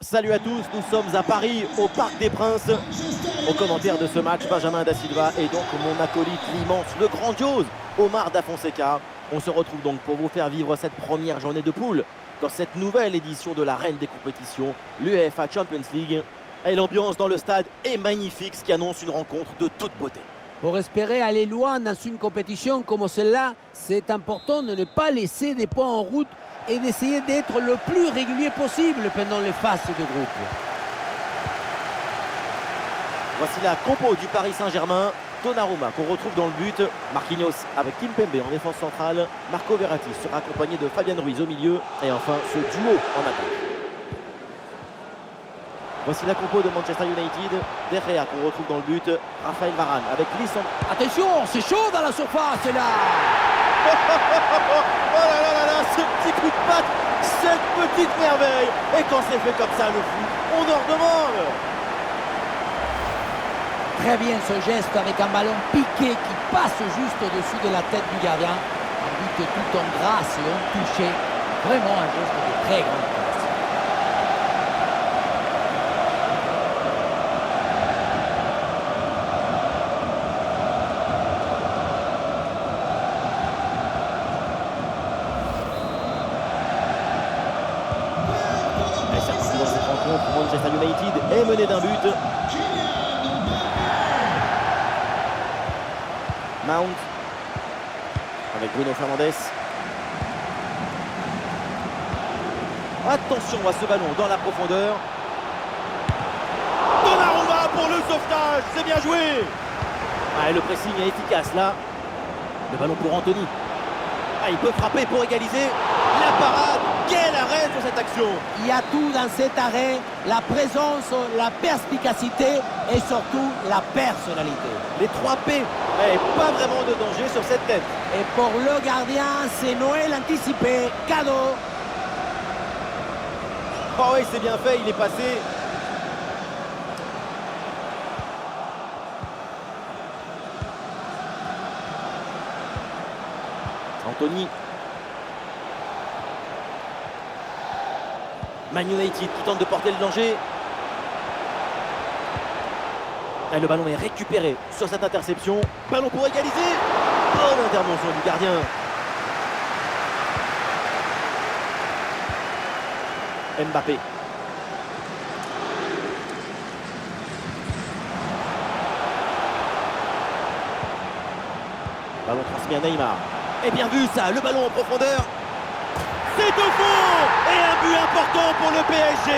Salut à tous, nous sommes à Paris, au Parc des Princes. Au commentaire de ce match, Benjamin Da Silva et donc mon acolyte, l'immense, le grandiose Omar Da Fonseca. On se retrouve donc pour vous faire vivre cette première journée de poule dans cette nouvelle édition de la reine des compétitions, l'UEFA Champions League. Et l'ambiance dans le stade est magnifique, ce qui annonce une rencontre de toute beauté. Pour espérer aller loin dans une compétition comme celle-là, c'est important de ne pas laisser des points en route et d'essayer d'être le plus régulier possible pendant les phases de groupe. Voici la compo du Paris Saint-Germain. Donnarumma qu'on retrouve dans le but. Marquinhos avec Kimpembe en défense centrale. Marco Verratti sera accompagné de Fabian Ruiz au milieu. Et enfin ce duo en attaque. Voici la compo de Manchester United. De Gea qu'on retrouve dans le but. Raphaël Varane avec Lisson. Attention, c'est chaud dans la surface là. Oh là là là là, ce petit coup de patte, cette petite merveille. Et quand c'est fait comme ça, le fou, on en redemande. Très bien ce geste avec un ballon piqué qui passe juste au-dessus de la tête du gardien. Un but tout en grâce et en touché. Vraiment un geste de très grande classe. Et c'est reparti dans cette rencontre. Manchester United est mené d'un but. Mount avec Bruno Fernandes. Attention à ce ballon dans la profondeur. Donnarumma pour le sauvetage, c'est bien joué. Ah, et le pressing est efficace là. Le ballon pour Anthony. Ah, il peut frapper pour égaliser. La parade, quel arrêt sur cette action. Il y a tout dans cet arrêt, la présence, la perspicacité et surtout la personnalité. Les 3 P. Et pas vraiment de danger sur cette tête. Et pour le gardien, c'est Noël anticipé, cadeau. Oh oui, c'est bien fait, il est passé. Anthony. Man United qui tente de porter le danger. Et le ballon est récupéré sur cette interception. Ballon pour égaliser. Bonne intervention du gardien. Mbappé. Ballon transmis à Neymar. Et bien vu ça, le ballon en profondeur. C'est au fond. Et un but important pour le PSG.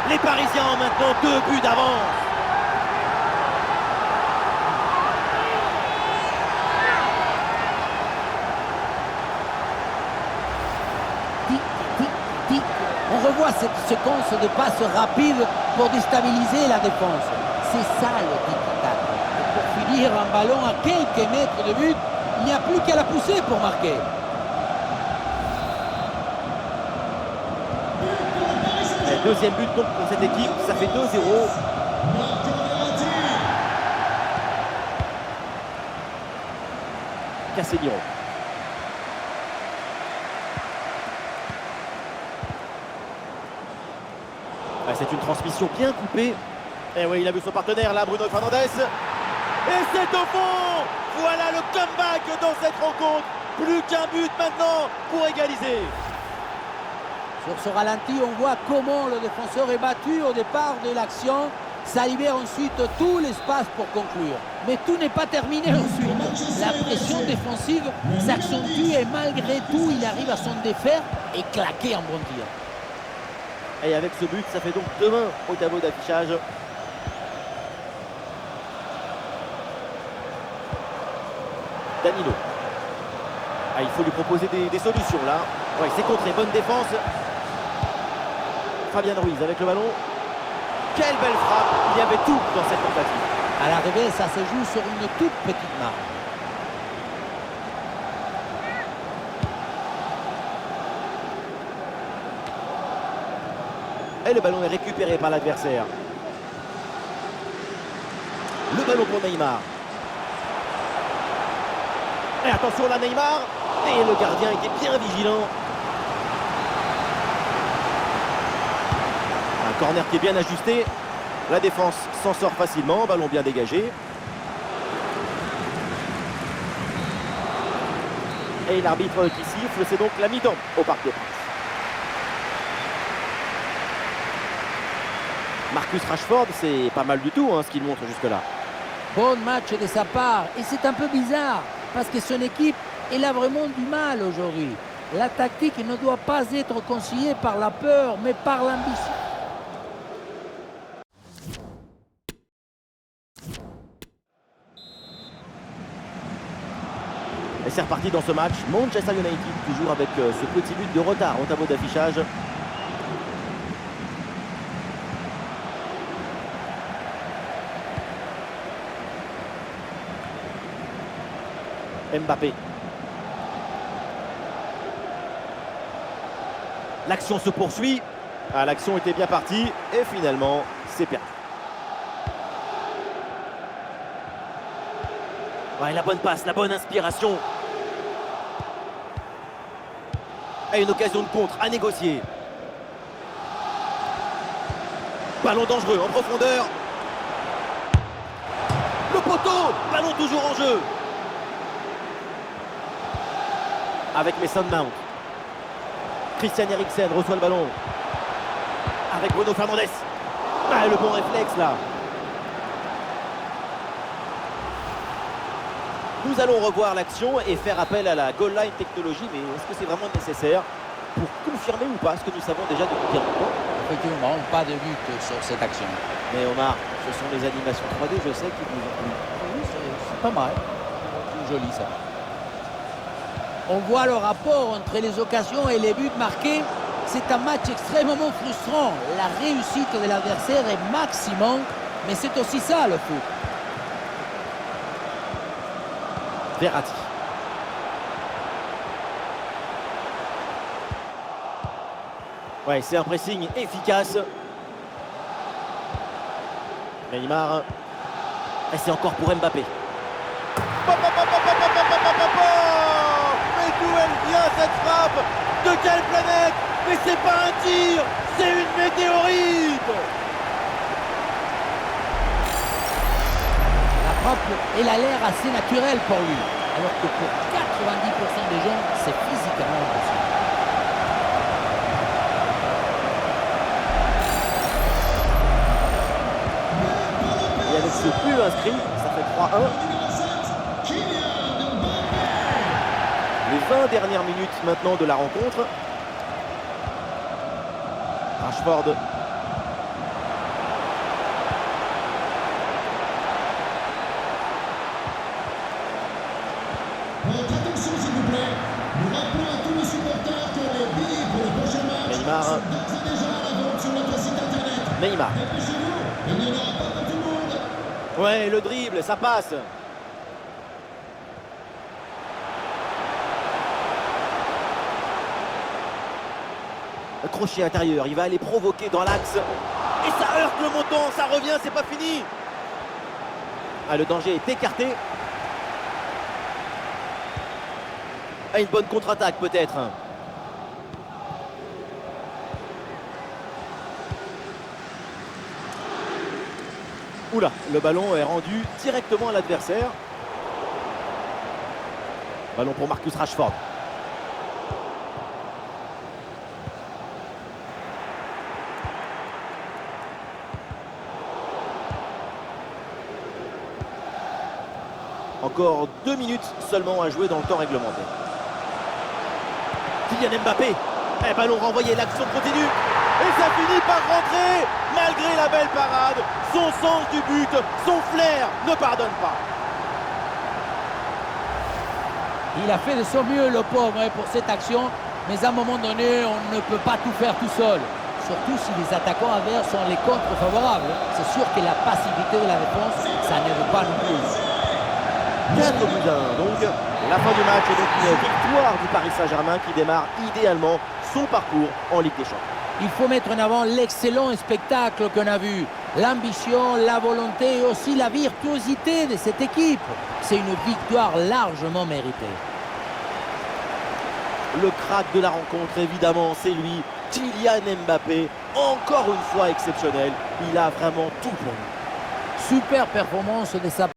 Les Parisiens ont maintenant 2 buts d'avance. On revoit cette séquence de passes rapides pour déstabiliser la défense. C'est ça le tic-tac. Pour finir un ballon à quelques mètres de but, il n'y a plus qu'à la pousser pour marquer. Et deuxième but donc pour cette équipe, ça fait 2-0. Casemiro. C'est une transmission bien coupée. Et oui, il a vu son partenaire là, Bruno Fernandes. Et c'est au fond. Voilà le comeback dans cette rencontre. Plus qu'un but maintenant pour égaliser. Sur ce ralenti, on voit comment le défenseur est battu au départ de l'action. Ça libère ensuite tout l'espace pour conclure. Mais tout n'est pas terminé ensuite. La pression défensive s'accentue et malgré tout, il arrive à s'en défaire et claquer un bon tir. Et avec ce but, ça fait donc 2-1 au tableau d'affichage. Danilo. Ah, il faut lui proposer des solutions là. Ouais, c'est contré, bonne défense. Fabian Ruiz avec le ballon. Quelle belle frappe. Il y avait tout dans cette tentative. À l'arrivée, ça se joue sur une toute petite marque. Et le ballon est récupéré par l'adversaire. Le ballon pour Neymar. Et attention là Neymar. Et le gardien était bien vigilant. Corner qui est bien ajusté. La défense s'en sort facilement. Ballon bien dégagé. Et l'arbitre qui siffle, c'est donc la mi-temps au Parc des Princes. Marcus Rashford, c'est pas mal du tout ce qu'il montre jusque-là. Bon match de sa part. Et c'est un peu bizarre parce que son équipe, elle a vraiment du mal aujourd'hui. La tactique ne doit pas être conseillée par la peur, mais par l'ambition. Et c'est reparti dans ce match. Manchester United, toujours avec ce petit but de retard au tableau d'affichage. Mbappé. L'action se poursuit. Ah, l'action était bien partie et finalement, c'est perdu. Ouais, la bonne passe, la bonne inspiration. Et une occasion de contre à négocier. Ballon dangereux en profondeur. Le poteau, ballon toujours en jeu. Avec Mason Mount. Christian Eriksen reçoit le ballon. Avec Bruno Fernandes. Ah, le bon réflexe là. Nous allons revoir l'action et faire appel à la goal line technologie. Mais est-ce que c'est vraiment nécessaire pour confirmer ou pas ce que nous savons déjà depuis bien longtemps? Effectivement, pas de but sur cette action. Mais Omar, ce sont des animations 3D, je sais, qui vous ont plu. Oui, c'est pas mal. C'est joli ça. On voit le rapport entre les occasions et les buts marqués. C'est un match extrêmement frustrant. La réussite de l'adversaire est maximum, mais c'est aussi ça le foot. Verratti. Ouais, c'est un pressing efficace. Neymar. Et c'est encore pour Mbappé. Mais d'où elle vient cette frappe? De quelle planète? Mais c'est pas un tir, c'est une météorite! La frappe, elle a l'air assez naturelle pour lui, alors que pour 90% des gens, c'est physiquement impossible. Et avec ce but inscrit, ça fait 3-1. Les 20 dernières minutes maintenant de la rencontre. Rashford. Votre attention s'il vous plaît. Nous rappelons à tous les supporters que les billets pour le prochain match Neymar. sont d'ores et déjà à la vente sur notre site internet. Neymar. Dépêchez-vous, il n'y en aura pas pour tout le monde. Ouais, le dribble, ça passe. Le crochet intérieur, il va aller provoquer dans l'axe. Et ça heurte le montant, ça revient, c'est pas fini. Ah, le danger est écarté. Ah, une bonne contre-attaque peut-être. Oula, le ballon est rendu directement à l'adversaire. Ballon pour Marcus Rashford. Encore 2 minutes seulement à jouer dans le temps réglementaire. Kylian Mbappé. Et ballon renvoyé, l'action continue. Et ça finit par rentrer. Malgré la belle parade, son sens du but, son flair ne pardonne pas. Il a fait de son mieux, le pauvre, pour cette action. Mais à un moment donné, on ne peut pas tout faire tout seul. Surtout si les attaquants adverses sont les contre favorables. C'est sûr que la passivité de la réponse, ça ne veut pas non plus. 4 buts à 1. Donc, la fin du match est donc une victoire du Paris Saint-Germain qui démarre idéalement son parcours en Ligue des Champions. Il faut mettre en avant l'excellent spectacle qu'on a vu. L'ambition, la volonté et aussi la virtuosité de cette équipe. C'est une victoire largement méritée. Le crack de la rencontre, évidemment, c'est lui, Kylian Mbappé. encore une fois exceptionnel. Il a vraiment tout pour nous. Super performance de sa